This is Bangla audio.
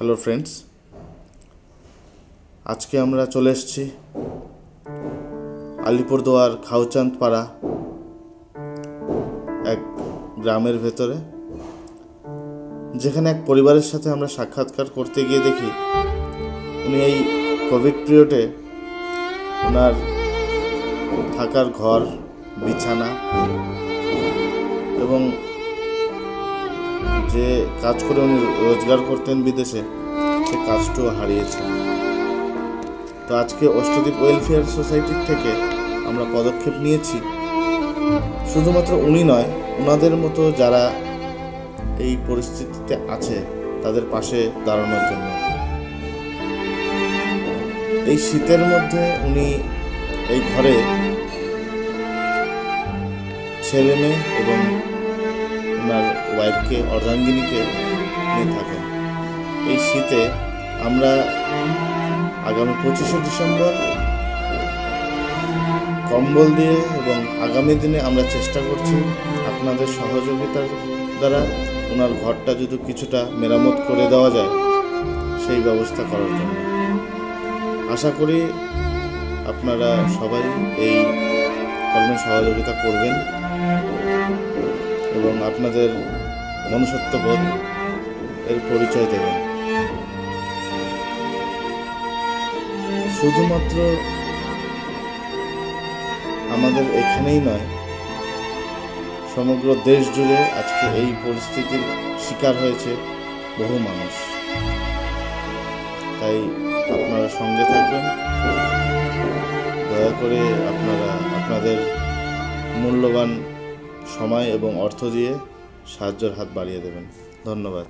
হ্যালো ফ্রেন্ডস, আজকে আমরা চলে এসেছি আলিপুরদুয়ার খাউচাঁদ পাড়া এক গ্রামের ভেতরে, যেখানে এক পরিবারের সাথে আমরা সাক্ষাৎকার করতে গিয়ে দেখি উনি এই কোভিড পিরিয়ডে ওনার থাকার ঘর, বিছানা এবং যে কাজ করে উনি রোজগার করতেন বিদেশে, সে কাজটিও হারিয়েছেন। তো আজকে অষ্টদ্বীপ ওয়েলফেয়ার সোসাইটির থেকে আমরা পদক্ষেপ নিয়েছি শুধুমাত্র উনি নয়, ওনাদের মতো যারা এই পরিস্থিতিতে আছে তাদের পাশে দাঁড়ানোর জন্য। এই শীতের মধ্যে উনি এই ঘরে ছেলে মেয়ে এবং ওনার ওয়াইফকে, অর্ধাঙ্গিনীকে নিয়ে থাকেন। এই শীতে আমরা আগামী 25শে ডিসেম্বর কম্বল দিয়ে এবং আগামী দিনে আমরা চেষ্টা করছি আপনাদের সহযোগিতার দ্বারা ওনার ঘরটা যদি কিছুটা মেরামত করে দেওয়া যায় সেই ব্যবস্থা করার জন্য। আশা করি আপনারা সবাই এই কর্মে সহযোগিতা করবেন এবং আপনাদের মনুষ্যত্ববোধ এর পরিচয় দেবেন। শুধুমাত্র আমাদের এখানেই নয়, সমগ্র দেশ জুড়ে আজকে এই পরিস্থিতির শিকার হয়েছে বহু মানুষ। তাই আপনারা সঙ্গে থাকবেন, দয়া করে আপনারা আপনাদের মূল্যবান সময় এবং অর্থ দিয়ে সাহায্যের হাত বাড়িয়ে দেবেন। ধন্যবাদ।